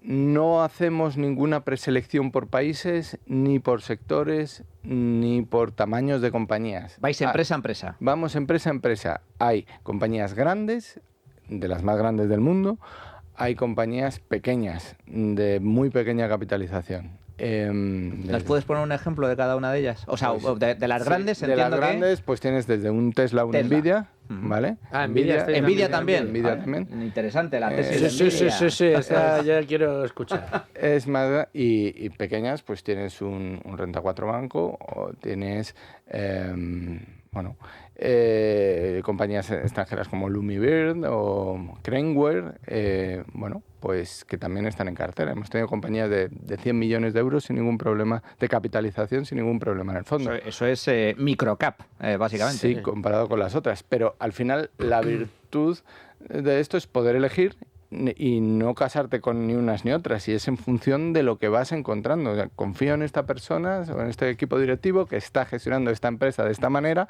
no hacemos ninguna preselección por países, ni por sectores, ni por tamaños de compañías. ¿Vais empresa a empresa? Vamos empresa a empresa. Hay compañías grandes, de las más grandes del mundo, hay compañías pequeñas, de muy pequeña capitalización. ¿Nos puedes poner un ejemplo de cada una de ellas? O sea, pues, de las grandes, sí, de las grandes, pues tienes desde un Tesla, un Nvidia, ¿vale? Nvidia también. Nvidia también. Interesante la tesis de Nvidia. Sí, esa ya quiero escuchar. Es más, y pequeñas, pues tienes un Renta 4 Banco, o tienes, compañías extranjeras como Lumibird o Craneware, pues que también están en cartera. Hemos tenido compañías de 100 millones de euros sin ningún problema de capitalización, sin ningún problema en el fondo. Eso es microcap, básicamente. Sí, comparado con las otras. Pero al final la virtud de esto es poder elegir y no casarte con ni unas ni otras, y es en función de lo que vas encontrando. O sea, confío en esta persona o en este equipo directivo que está gestionando esta empresa de esta manera,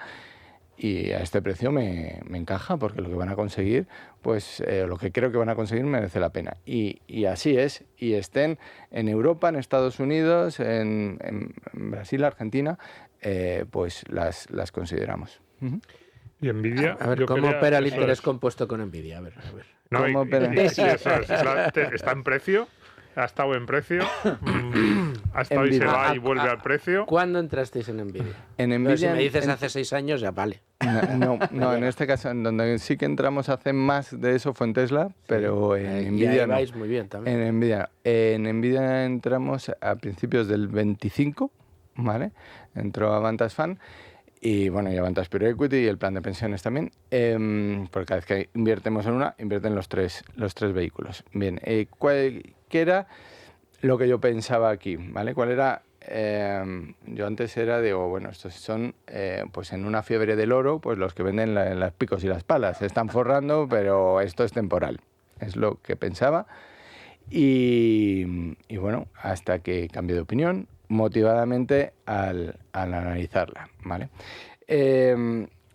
y a este precio me encaja, porque lo que van a conseguir, pues lo que creo que van a conseguir merece la pena. Y así es, y estén en Europa, en Estados Unidos, en Brasil, Argentina, pues las consideramos. Y Nvidia, A ver, ¿cómo opera el interés compuesto con Nvidia? A ver. No, ¿Cómo opera? sí, eso es. Está en precio, ha estado en precio, ha estado y se va y vuelve al precio. ¿Cuándo entrasteis en Nvidia? En Pero Nvidia, si me dices hace 6 años, ya vale. No, en este caso, en donde sí que entramos hace más de eso fue en Tesla, pero en Nvidia ahí vais muy bien también. En Nvidia entramos a principios del 25, ¿vale? Entró Avantas Fan y bueno, y Avantas Pure Equity y el plan de pensiones también, porque cada vez que invertimos en una, invierten los tres vehículos. Bien, ¿qué era lo que yo pensaba aquí? ¿Vale? ¿Cuál era? Yo antes digo, bueno, estos son, pues en una fiebre del oro, pues los que venden las picos y las palas, se están forrando, pero esto es temporal, es lo que pensaba. Y bueno, hasta que cambié de opinión, motivadamente al analizarla, ¿vale?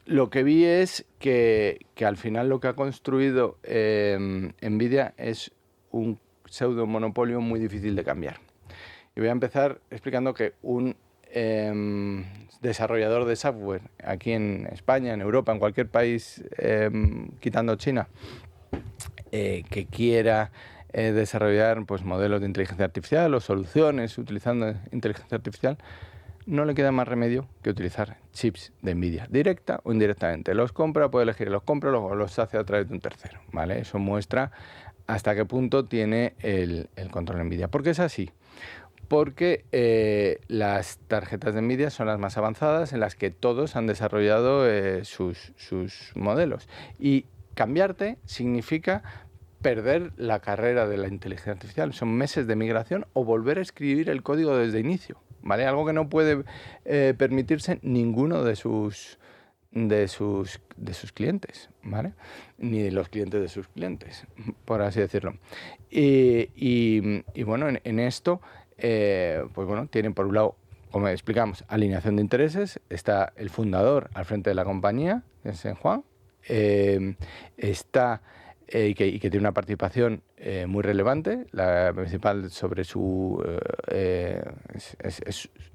Lo que vi es que al final lo que ha construido Nvidia es un pseudo monopolio muy difícil de cambiar. Y voy a empezar explicando que un desarrollador de software aquí en España, en Europa, en cualquier país, quitando China, que quiera desarrollar pues, modelos de inteligencia artificial o soluciones utilizando inteligencia artificial, no le queda más remedio que utilizar chips de Nvidia, directa o indirectamente. Los compra, puede elegir los compra o los hace a través de un tercero, ¿vale? Eso muestra hasta qué punto tiene el control Nvidia. ¿Por qué es así? Porque las tarjetas de Nvidia son las más avanzadas en las que todos han desarrollado sus modelos. Y cambiarte significa perder la carrera de la inteligencia artificial. Son meses de migración o volver a escribir el código desde inicio, ¿vale? Algo que no puede permitirse ninguno de sus clientes, ¿vale? Ni de los clientes de sus clientes, por así decirlo. Y bueno, en esto, pues bueno, tienen por un lado, como explicamos, alineación de intereses. Está el fundador al frente de la compañía, que es Juan. Y que tiene una participación muy relevante, la principal sobre es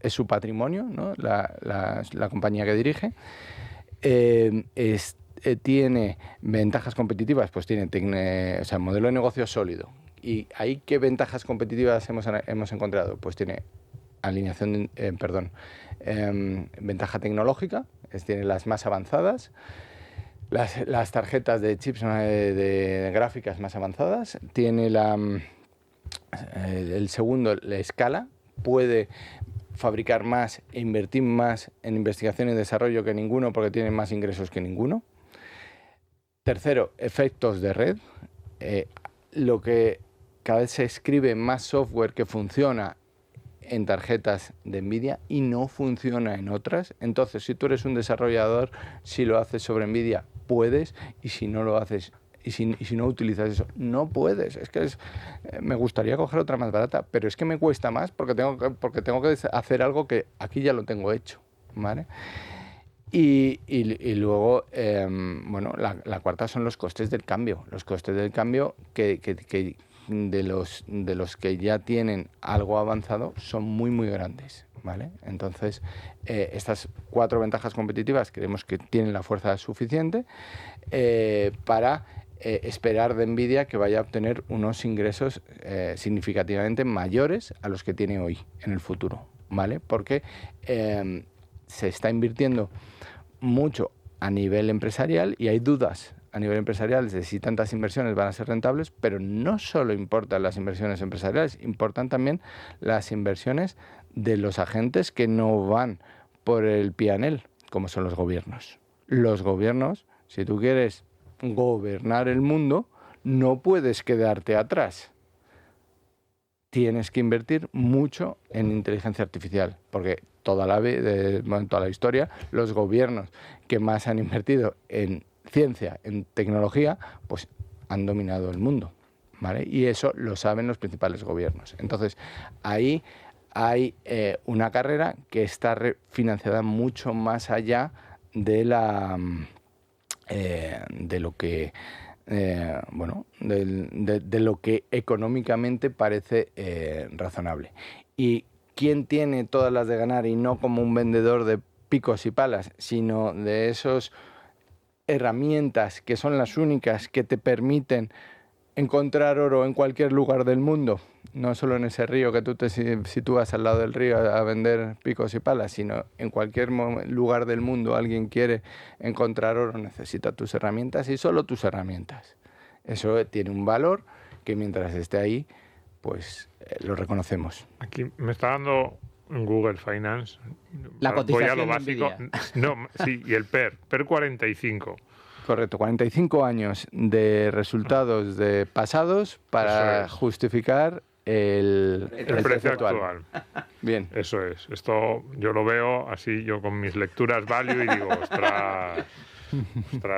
su patrimonio, ¿no? la compañía que dirige. Tiene ventajas competitivas, pues tiene modelo de negocio sólido. ¿Y ahí qué ventajas competitivas hemos encontrado? Pues tiene ventaja tecnológica, tiene las más avanzadas, las tarjetas de chips de gráficas más avanzadas, tiene el segundo, la escala, puede fabricar más e invertir más en investigación y desarrollo que ninguno porque tiene más ingresos que ninguno. Tercero, efectos de red, lo que cada vez se escribe más software que funciona en tarjetas de Nvidia y no funciona en otras. Entonces, si tú eres un desarrollador, si lo haces sobre Nvidia, puedes, y si no lo haces y si no utilizas eso, no puedes. Es que me gustaría coger otra más barata, pero es que me cuesta más porque tengo que hacer algo que aquí ya lo tengo hecho, ¿vale? Y luego, bueno, la cuarta son los costes del cambio. Los costes del cambio que de los que ya tienen algo avanzado son muy, muy grandes, ¿vale? Entonces, estas 4 ventajas competitivas creemos que tienen la fuerza suficiente para esperar de Nvidia que vaya a obtener unos ingresos significativamente mayores a los que tiene hoy en el futuro, ¿vale? Porque se está invirtiendo mucho a nivel empresarial y hay dudas a nivel empresarial de si tantas inversiones van a ser rentables, pero no solo importan las inversiones empresariales, importan también las inversiones de los agentes que no van por el P&L, como son los gobiernos. Los gobiernos, si tú quieres gobernar el mundo, no puedes quedarte atrás. Tienes que invertir mucho en inteligencia artificial, porque toda la historia, los gobiernos que más han invertido en ciencia, en tecnología, pues han dominado el mundo, ¿vale? Y eso lo saben los principales gobiernos. Entonces, ahí hay una carrera que está financiada mucho más allá de la de lo que de lo que económicamente parece razonable. Y quién tiene todas las de ganar, y no como un vendedor de picos y palas, sino de esas herramientas que son las únicas que te permiten encontrar oro en cualquier lugar del mundo, no solo en ese río que tú te sitúas al lado del río a vender picos y palas, sino en cualquier lugar del mundo alguien quiere encontrar oro, necesita tus herramientas y solo tus herramientas. Eso tiene un valor que mientras esté ahí, pues lo reconocemos. Aquí me está dando Google Finance. La cotización voy a lo básico. No, sí, y el PER 45. Correcto, 45 años de resultados de pasados para justificar el precio actual. Bien. Eso es. Esto yo lo veo así, yo con mis lecturas value y digo, ostras,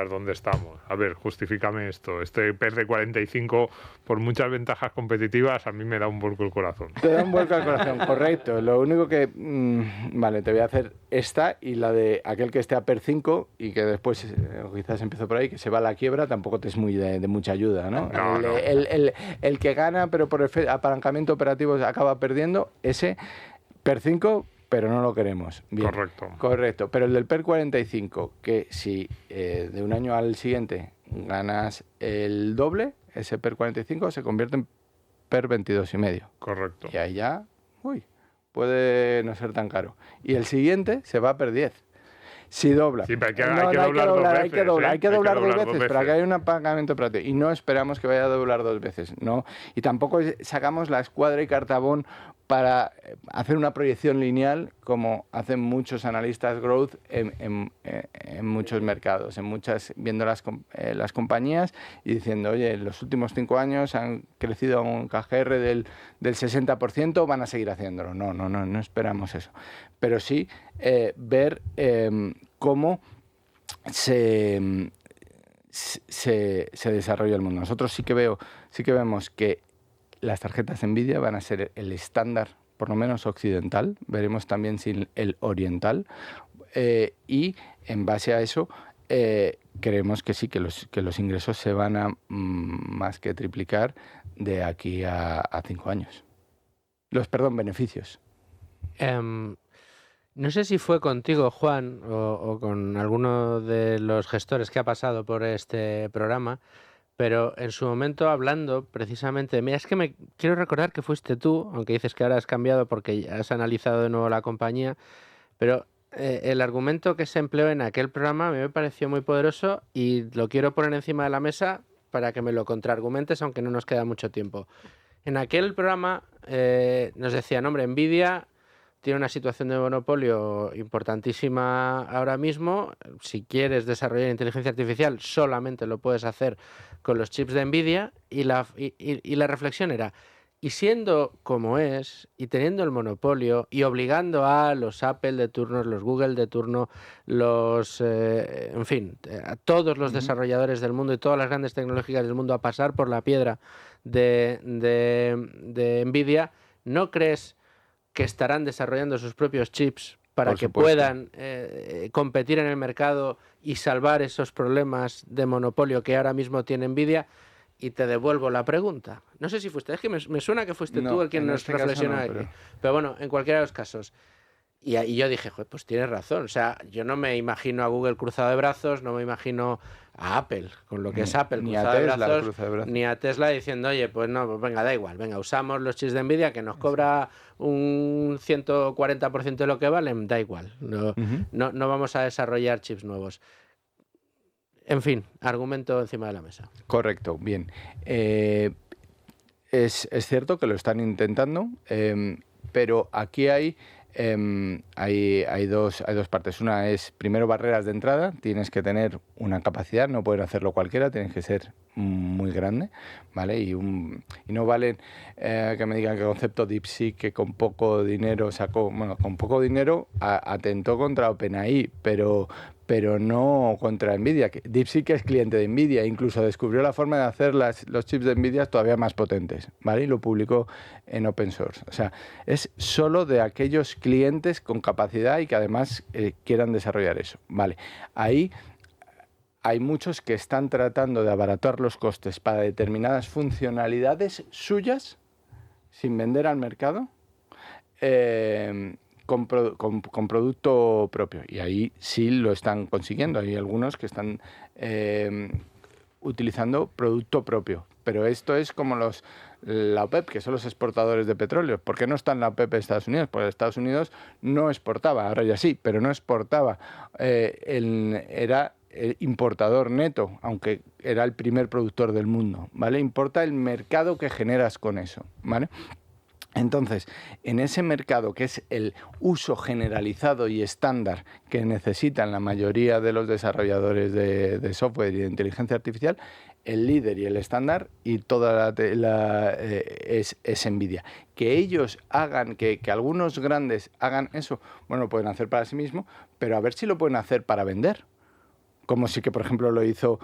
¿dónde estamos? A ver, justifícame esto. Este PER de 45, por muchas ventajas competitivas, a mí me da un vuelco el corazón. Te da un vuelco al corazón, correcto. Lo único que... vale, te voy a hacer esta y la de aquel que esté a PER 5 y que después, quizás empiezo por ahí, que se va a la quiebra, tampoco te es muy de mucha ayuda, ¿no? No. El que gana, pero por apalancamiento operativo acaba perdiendo, ese PER 5... pero no lo queremos. Bien. Correcto. Pero el del PER 45, que si de un año al siguiente ganas el doble, ese PER 45 se convierte en PER 22,5. Correcto. Y ahí ya, puede no ser tan caro. Y el siguiente se va a PER 10. Si dobla. Sí, pero hay que doblar dos veces, pero aquí hay un apalancamiento operativo. Y no esperamos que vaya a doblar dos veces, ¿no? Y tampoco sacamos la escuadra y cartabón para hacer una proyección lineal como hacen muchos analistas growth en muchos mercados, viendo las compañías y diciendo, oye, en los últimos 5 años han crecido un KGR del 60%, van a seguir haciéndolo. No esperamos eso. Pero sí ver cómo se desarrolla el mundo. Nosotros sí que vemos que las tarjetas Nvidia van a ser el estándar, por lo menos occidental, veremos también si el oriental, y en base a eso creemos que sí, que los ingresos se van a más que triplicar de aquí a 5 años. Beneficios. No sé si fue contigo, Juan, o con alguno de los gestores que ha pasado por este programa, pero en su momento hablando precisamente, mira, es que me quiero recordar que fuiste tú, aunque dices que ahora has cambiado porque has analizado de nuevo la compañía, pero el argumento que se empleó en aquel programa me pareció muy poderoso y lo quiero poner encima de la mesa para que me lo contraargumentes, aunque no nos queda mucho tiempo. En aquel programa nos decían, hombre, Nvidia tiene una situación de monopolio importantísima ahora mismo. Si quieres desarrollar inteligencia artificial, solamente lo puedes hacer con los chips de Nvidia. Y la reflexión era, y siendo como es, y teniendo el monopolio, y obligando a los Apple de turno, los Google de turno, en fin, a todos los desarrolladores del mundo y todas las grandes tecnológicas del mundo a pasar por la piedra de Nvidia, ¿no crees que estarán desarrollando sus propios chips para que puedan competir en el mercado y salvar esos problemas de monopolio que ahora mismo tiene Nvidia? Y te devuelvo la pregunta. No sé si fuiste, es que me suena que fuiste tú el quien nos reflexionó aquí. Pero bueno, en cualquiera de los casos. Y yo dije, pues tienes razón. O sea, yo no me imagino a Google cruzado de brazos, no me imagino a Apple, con lo que es Apple cruzado de brazos, ni a Tesla diciendo, oye, pues no, pues venga, da igual, venga, usamos los chips de Nvidia que nos cobra un 140% de lo que valen, da igual, no vamos a desarrollar chips nuevos. En fin, argumento encima de la mesa. Correcto, bien. Es cierto que lo están intentando, pero aquí hay dos partes. Una es, primero, barreras de entrada. Tienes que tener una capacidad, no pueden hacerlo cualquiera, tienes que ser muy grande, ¿vale? Y no valen que me digan que el concepto DeepSeek, que con poco dinero con poco dinero atentó contra OpenAI, pero pero no contra Nvidia. DeepSeek es cliente de Nvidia, incluso descubrió la forma de hacer los chips de Nvidia todavía más potentes, ¿vale? Y lo publicó en open source. O sea, es solo de aquellos clientes con capacidad y que además quieran desarrollar eso, ¿vale? Ahí hay muchos que están tratando de abaratar los costes para determinadas funcionalidades suyas sin vender al mercado. Con producto propio, y ahí sí lo están consiguiendo. Hay algunos que están utilizando producto propio, pero esto es como la OPEP, que son los exportadores de petróleo. ¿Por qué no está en la OPEP de Estados Unidos? Porque Estados Unidos no exportaba, ahora ya sí, pero no exportaba. Era el importador neto, aunque era el primer productor del mundo, ¿vale? Importa el mercado que generas con eso, ¿vale? Entonces, en ese mercado, que es el uso generalizado y estándar que necesitan la mayoría de los desarrolladores de software y de inteligencia artificial, el líder y el estándar y toda es Nvidia. Que ellos hagan, que algunos grandes hagan eso, bueno, lo pueden hacer para sí mismos, pero a ver si lo pueden hacer para vender. Como sí que, por ejemplo, lo hizo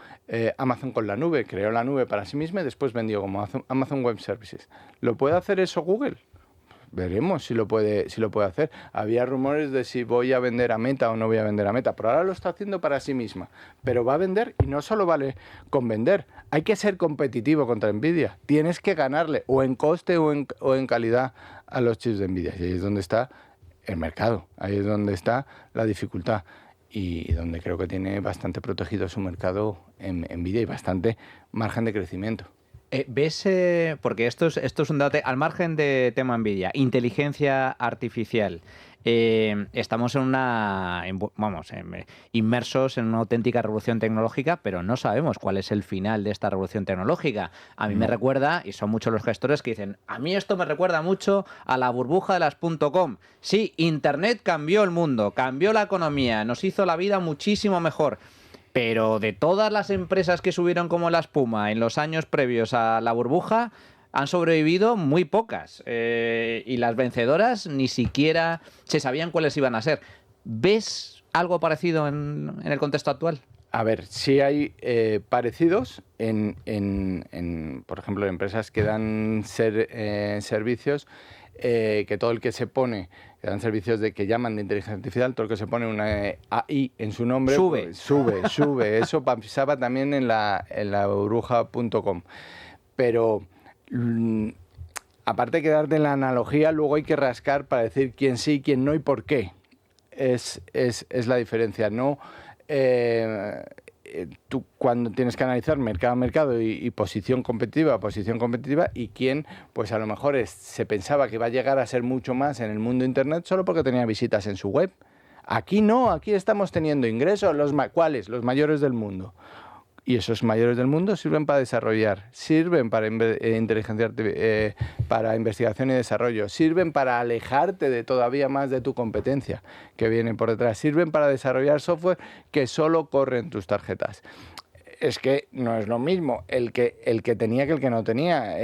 Amazon con la nube. Creó la nube para sí misma y después vendió como Amazon Web Services. ¿Lo puede hacer eso Google? Veremos si lo puede hacer. Había rumores de si voy a vender a Meta o no voy a vender a Meta. Pero ahora lo está haciendo para sí misma. Pero va a vender, y no solo vale con vender. Hay que ser competitivo contra Nvidia. Tienes que ganarle o en coste o en calidad a los chips de Nvidia. Y ahí es donde está el mercado. Ahí es donde está la dificultad. Y donde creo que tiene bastante protegido su mercado en Nvidia y bastante margen de crecimiento. ¿Ves? Porque esto es un dato, al margen de tema Nvidia, inteligencia artificial. Estamos inmersos en una auténtica revolución tecnológica, pero no sabemos cuál es el final de esta revolución tecnológica. A mí me recuerda, y son muchos los gestores que dicen, a mí esto me recuerda mucho a la burbuja de las .com. Sí, Internet cambió el mundo, cambió la economía, nos hizo la vida muchísimo mejor. Pero de todas las empresas que subieron como la espuma en los años previos a la burbuja, han sobrevivido muy pocas. Y las vencedoras ni siquiera se sabían cuáles iban a ser. ¿Ves algo parecido en el contexto actual? A ver, sí hay parecidos por ejemplo, en empresas que dan servicios, que todo el que se pone, que dan servicios que llaman de inteligencia artificial, todo el que se pone una AI en su nombre, sube. Pues, sube. Eso pasaba también en la burbuja.com. Pero aparte de quedarte en la analogía, luego hay que rascar para decir quién sí, quién no y por qué. Es la diferencia, ¿no? Tú cuando tienes que analizar mercado a mercado y posición competitiva y quién, pues a lo mejor se pensaba que iba a llegar a ser mucho más en el mundo Internet solo porque tenía visitas en su web. Aquí no, aquí estamos teniendo ingresos. ¿Cuáles? Los mayores del mundo. Y esos mayores del mundo sirven para desarrollar, sirven para inteligencia para investigación y desarrollo, sirven para alejarte de todavía más de tu competencia que viene por detrás, sirven para desarrollar software que solo corre en tus tarjetas. Es que no es lo mismo el que tenía que el que no tenía.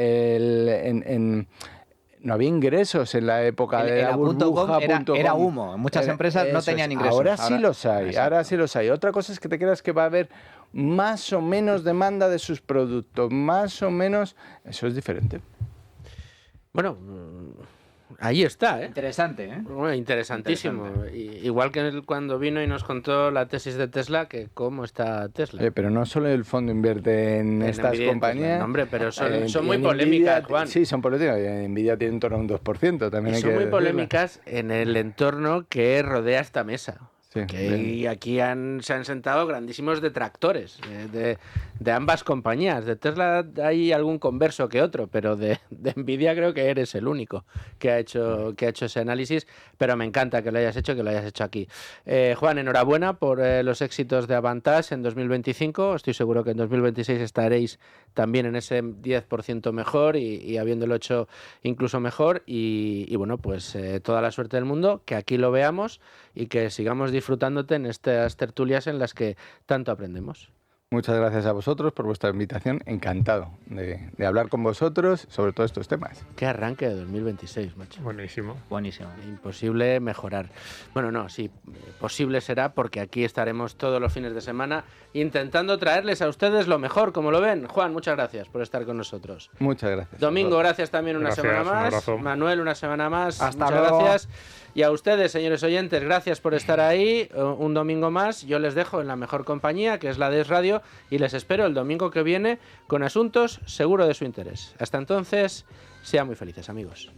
No había ingresos en la época de la burbuja. Era humo. Muchas empresas no tenían ingresos. Ahora sí los hay. Otra cosa es que te creas que va a haber más o menos demanda de sus productos. Más o menos. Eso es diferente. Bueno, ahí está, ¿eh? Interesante, ¿eh? Bueno, interesantísimo. Igual que él cuando vino y nos contó la tesis de Tesla, que cómo está Tesla. Pero no solo el fondo invierte en estas Nvidia, compañías. No, hombre, pero son muy polémicas, Juan. Sí, son polémicas. Nvidia tiene en torno a un 2%. También y son muy polémicas en el entorno que rodea esta mesa. Sí, y aquí se han sentado grandísimos detractores de ambas compañías. De Tesla hay algún converso que otro, pero de Nvidia creo que eres el único que ha hecho ese análisis, pero me encanta que lo hayas hecho aquí. Juan, enhorabuena por los éxitos de Avantage en 2025. Estoy seguro que en 2026 estaréis también en ese 10% mejor y habiéndolo hecho incluso mejor. Y bueno, pues toda la suerte del mundo, que aquí lo veamos y que sigamos disfrutándote en estas tertulias en las que tanto aprendemos. Muchas gracias a vosotros por vuestra invitación. Encantado de hablar con vosotros sobre todos estos temas. Qué arranque de 2026, macho. Buenísimo. Buenísimo. Imposible mejorar. Bueno, no, sí, posible será porque aquí estaremos todos los fines de semana intentando traerles a ustedes lo mejor, como lo ven. Juan, muchas gracias por estar con nosotros. Muchas gracias. Domingo, gracias también una Gracias, semana un más. abrazo. Manuel, una semana más. Hasta muchas luego. gracias. Y a ustedes, señores oyentes, gracias por estar ahí. Un domingo más. Yo les dejo en la mejor compañía, que es la de Es Radio, y les espero el domingo que viene con asuntos seguro de su interés. Hasta entonces, sean muy felices, amigos.